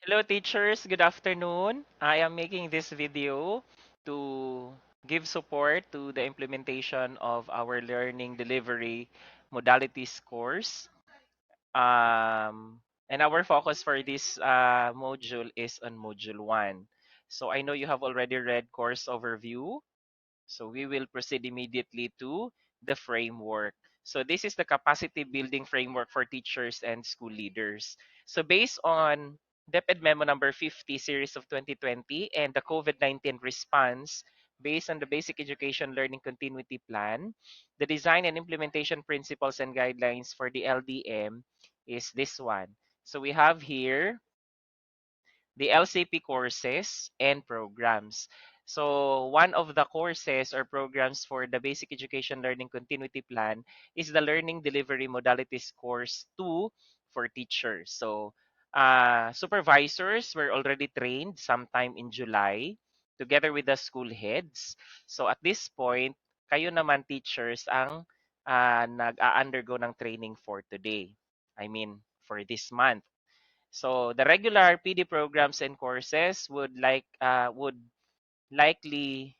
Hello teachers, good afternoon. I am making this video to give support to the implementation of our learning delivery modalities course. And our focus for this module is on module 1. So I know you have already read course overview. So we will proceed immediately to the framework. So this is the capacity building framework for teachers and school leaders. So based on DepEd Memo number 50 series of 2020 and the COVID-19 response, based on the Basic Education Learning Continuity Plan, the design and implementation principles and guidelines for the LDM is this one. So we have here the LCP courses and programs. So one of the courses or programs for the Basic Education Learning Continuity Plan is the Learning Delivery Modalities Course 2 for teachers. So supervisors were already trained sometime in July together with the school heads. So at this point, kayo naman teachers ang nag-undergo ng training for today. I mean, for this month. So the regular PD programs and courses would likely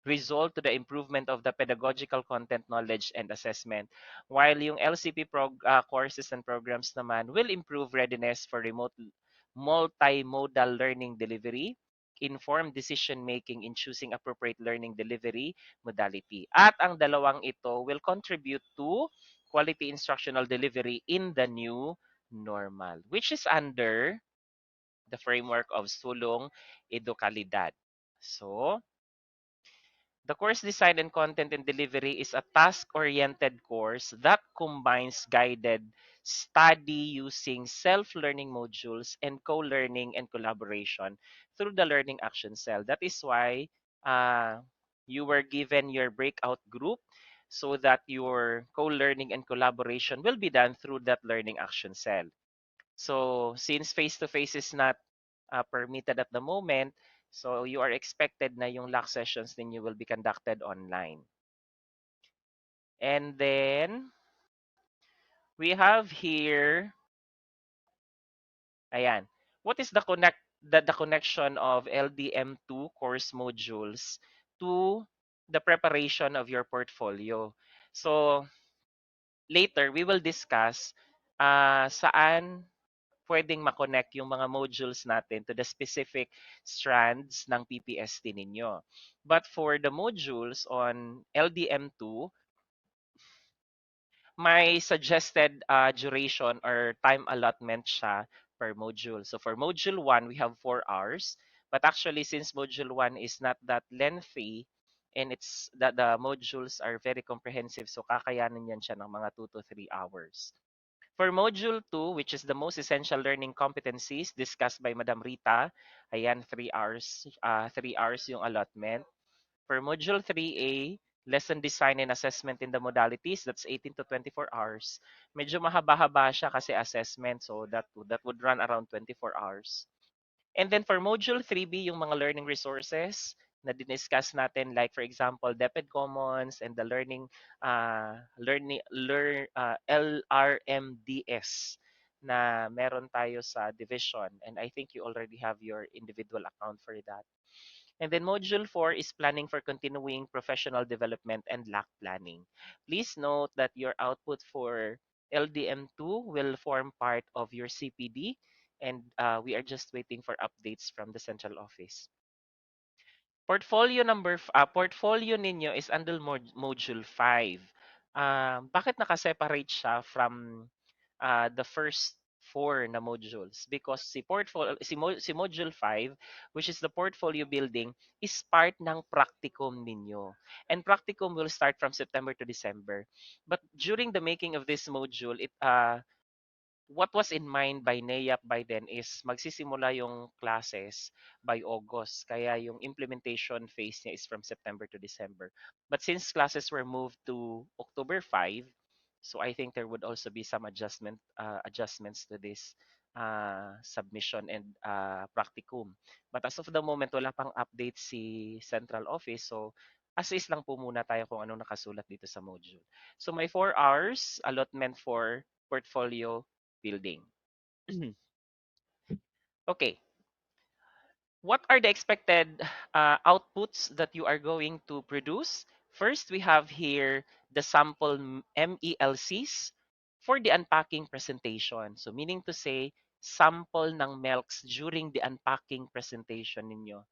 result to the improvement of the pedagogical content knowledge and assessment, while yung courses and programs naman will improve readiness for remote multimodal learning delivery, informed decision making in choosing appropriate learning delivery modality. At ang dalawang ito will contribute to quality instructional delivery in the new normal, which is under the framework of Sulong Edukalidad. So, the course design and content and delivery is a task-oriented course that combines guided study using self-learning modules and co-learning and collaboration through the Learning Action Cell. That is why uh, you were given your breakout group so that your co-learning and collaboration will be done through that Learning Action Cell. So since face-to-face is not permitted at the moment, so you are expected na yung LAC sessions ninyo will be conducted online. And then we have here, ayan, what is the connection of LDM2 course modules to the preparation of your portfolio? So later we will discuss saan pwedeng ma-connect yung mga modules natin to the specific strands ng PPST ninyo. But for the modules on LDM2, may suggested duration or time allotment siya per module. So for module 1, we have 4 hours. But actually, since module 1 is not that lengthy, and it's that the modules are very comprehensive, so kakayanin yan siya ng mga 2 to 3 hours. For Module 2, which is the most essential learning competencies discussed by Madam Rita, ayan, 3 hours yung allotment. For Module 3A, lesson design and assessment in the modalities, that's 18 to 24 hours. Medyo mahaba-haba siya kasi assessment, so that would run around 24 hours. And then for Module 3B, yung mga learning resources na diniscuss natin, like for example, DepEd Commons and the LRMDS na meron tayo sa division. And I think you already have your individual account for that. And then Module 4 is planning for continuing professional development and LAC planning. Please note that your output for LDM2 will form part of your CPD, and we are just waiting for updates from the central office. Portfolio ninyo is under module 5. Bakit naka-separate siya from the first four na modules? Because si module 5, which is the portfolio building, is part ng practicum ninyo. And practicum will start from September to December. But during the making of this module, what was in mind by NEAP by then is magsisimula yung classes by August. Kaya yung implementation phase niya is from September to December. But since classes were moved to October 5, so I think there would also be some adjustments to this submission and practicum. But as of the moment, wala pang update si central office. So as is lang po muna tayo kung anong nakasulat dito sa module. So may 4 hours allotment for portfolio building. Okay, what are the expected outputs that you are going to produce? First, we have here the sample MELCs for the unpacking presentation. So meaning to say, sample ng MELCs during the unpacking presentation ninyo.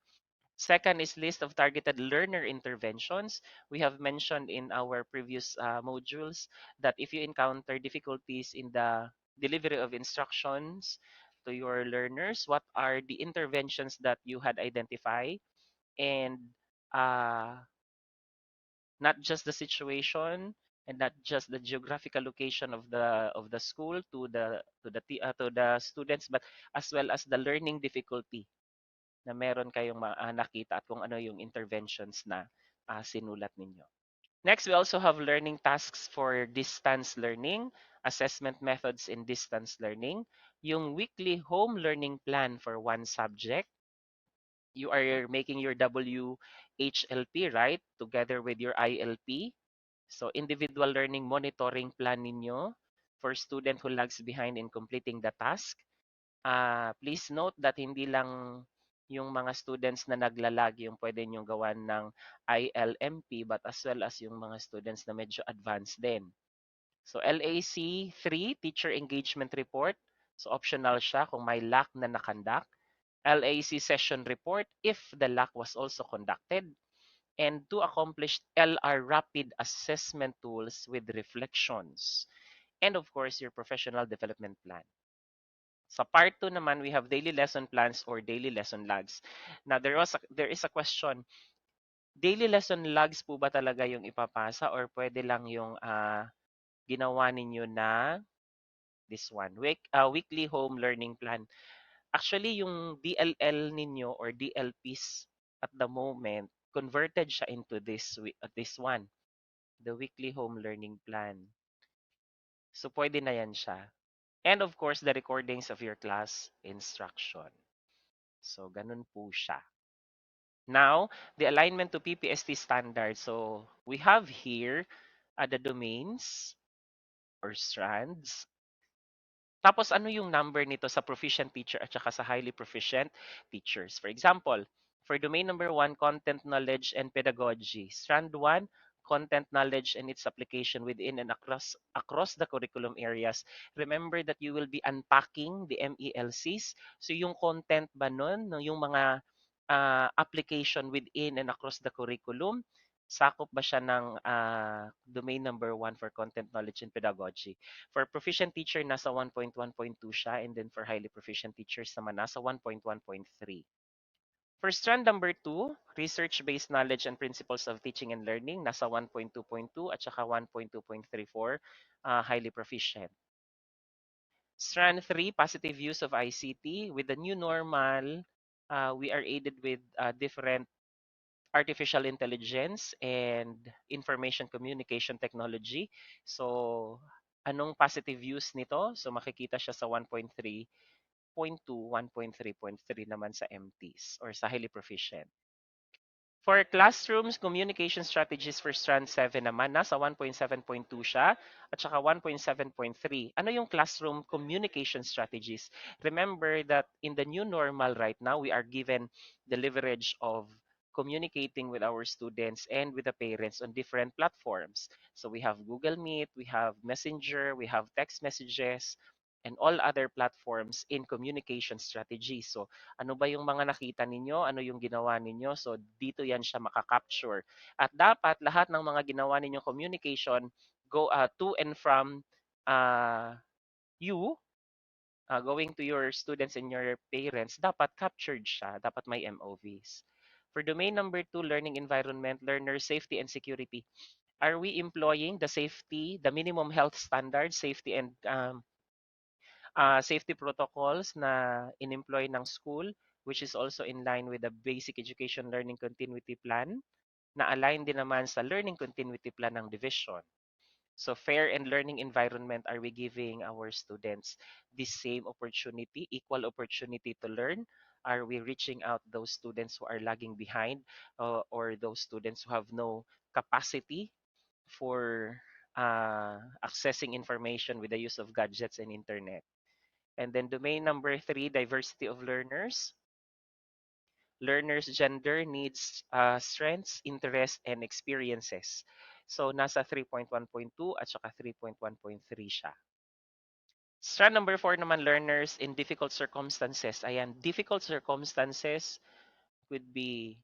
Second is list of targeted learner interventions. We have mentioned in our previous modules that if you encounter difficulties in the delivery of instructions to your learners, what are the interventions that you had identified, and uh, not just the situation and not just the geographical location of the school to the students, but as well as the learning difficulty na meron kayong nakita at kung ano yung interventions na sinulat ninyo. Next, we also have learning tasks for distance learning, assessment methods in distance learning, yung weekly home learning plan for one subject. You are making your WHLP, right? Together with your ILP. So, individual learning monitoring plan ninyo for student who lags behind in completing the task. Please note that hindi lang yung mga students na naglalag yung pwede nyo gawan ng ILMP, but as well as yung mga students na medyo advanced din. So LAC 3, Teacher Engagement Report. So optional siya kung may LAC na nakandak. LAC Session Report if the LAC was also conducted. And to accomplish LR Rapid Assessment Tools with reflections. And of course, your professional development plan. Sa part 2 naman, we have daily lesson plans or daily lesson logs. Now, there is a question. Daily lesson logs po ba talaga yung ipapasa or pwede lang yung ginawa ninyo na this one, weekly home learning plan? Actually, yung DLL ninyo or DLPs at the moment, converted siya into this one, the weekly home learning plan. So, pwede na yan siya. And of course, the recordings of your class instruction. So, ganun po siya. Now, the alignment to PPST standards. So, we have here the domains or strands. Tapos, ano yung number nito sa proficient teacher at saka sa highly proficient teachers? For example, for domain number 1, content, knowledge, and pedagogy. Strand 1, content, knowledge, and its application within and across the curriculum areas. Remember that you will be unpacking the MELCs. So, yung content ba nun, yung mga application within and across the curriculum, sakop ba siya ng domain number 1 for content, knowledge, and pedagogy? For proficient teacher, nasa 1.1.2 siya, and then for highly proficient teachers naman, nasa 1.1.3. For strand number 2, research-based knowledge and principles of teaching and learning, nasa 1.2.2 at saka 1.2.3 for highly proficient. Strand 3, positive use of ICT. With the new normal, we are aided with different artificial intelligence and information communication technology. So, anong positive use nito? So, makikita siya sa 1.3.2, 1.3.3 naman sa MTs or sa highly proficient. For classrooms, communication strategies for Strand 7 naman, nasa 1.7.2 siya at saka 1.7.3. Ano yung classroom communication strategies? Remember that in the new normal right now, we are given the leverage of communicating with our students and with the parents on different platforms. So we have Google Meet, we have Messenger, we have text messages, and all other platforms in communication strategies. So ano ba yung mga nakita ninyo? Ano yung ginawa ninyo? So, dito yan siya makakapture. At dapat lahat ng mga ginawa ninyong communication go to and from you, going to your students and your parents, dapat captured siya. Dapat may MOVs. For domain number 2, learning environment, learner safety and security. Are we employing the safety, the minimum health standards, safety and safety protocols na in-employ ng school, which is also in line with the Basic Education Learning Continuity Plan, na align din naman sa Learning Continuity Plan ng division. So fair and learning environment, are we giving our students the same opportunity, equal opportunity to learn? Are we reaching out those students who are lagging behind or those students who have no capacity for accessing information with the use of gadgets and internet? And then domain number 3, diversity of learners. Learners' gender, needs, strengths, interests, and experiences. So, nasa 3.1.2 at saka 3.1.3 siya. Strand number 4 naman, learners in difficult circumstances. Ayan, difficult circumstances could be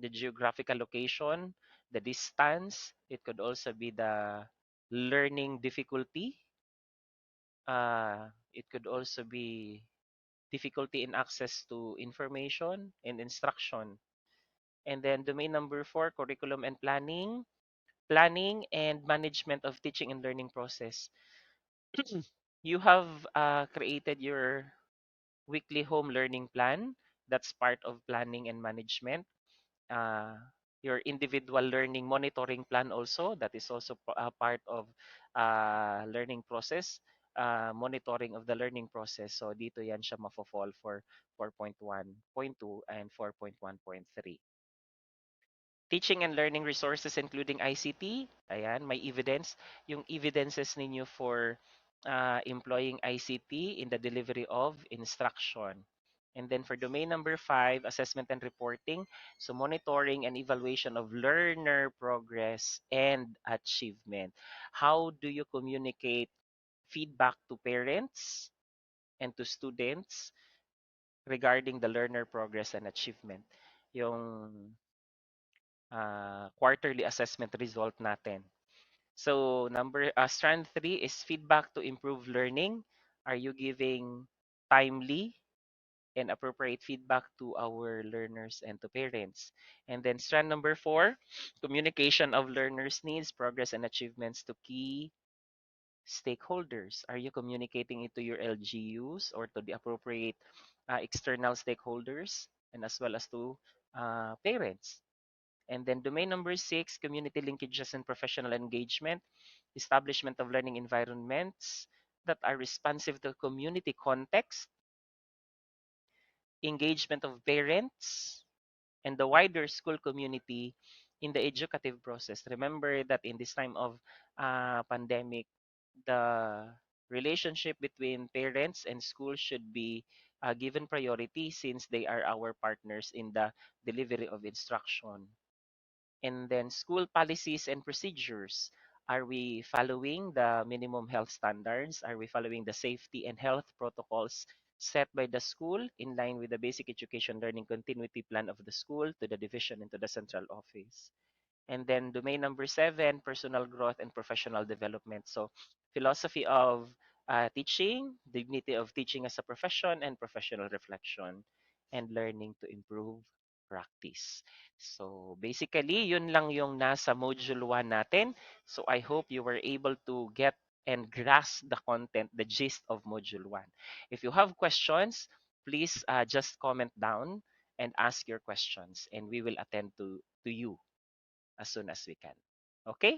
the geographical location, the distance. It could also be the learning difficulty. It could also be difficulty in access to information and instruction. And then domain number 4, curriculum and planning. Planning and management of teaching and learning process. You have created your weekly home learning plan. That's part of planning and management. Uh, your individual learning monitoring plan also. That is also part of learning process. Monitoring of the learning process. So dito yan siya mafo-fall for 4.1.2 and 4.1.3. Teaching and learning resources including ICT. Ayan, may evidence. Yung evidences ninyo for employing ICT in the delivery of instruction. And then for domain number 5, assessment and reporting. So monitoring and evaluation of learner progress and achievement. How do you communicate feedback to parents and to students regarding the learner progress and achievement? Yung quarterly assessment result natin. So strand 3 is feedback to improve learning. Are you giving timely and appropriate feedback to our learners and to parents? And then strand number 4, communication of learners' needs, progress, and achievements to key stakeholders. Are you communicating it to your LGUs or to the appropriate external stakeholders and as well as to parents? And then domain number 6, community linkages and professional engagement, establishment of learning environments that are responsive to community context, engagement of parents, and the wider school community in the educative process. Remember that in this time of pandemic, the relationship between parents and school should be given priority since they are our partners in the delivery of instruction. And then school policies and procedures. Are we following the minimum health standards? Are we following the safety and health protocols set by the school in line with the basic education learning continuity plan of the school to the division and to the central office? And then domain number 7, personal growth and professional development. So philosophy of teaching, dignity of teaching as a profession, and professional reflection, and learning to improve practice. So basically, yun lang yung nasa module 1 natin. So I hope you were able to get and grasp the content, the gist of module 1. If you have questions, please just comment down and ask your questions and we will attend to you as soon as we can. Okay?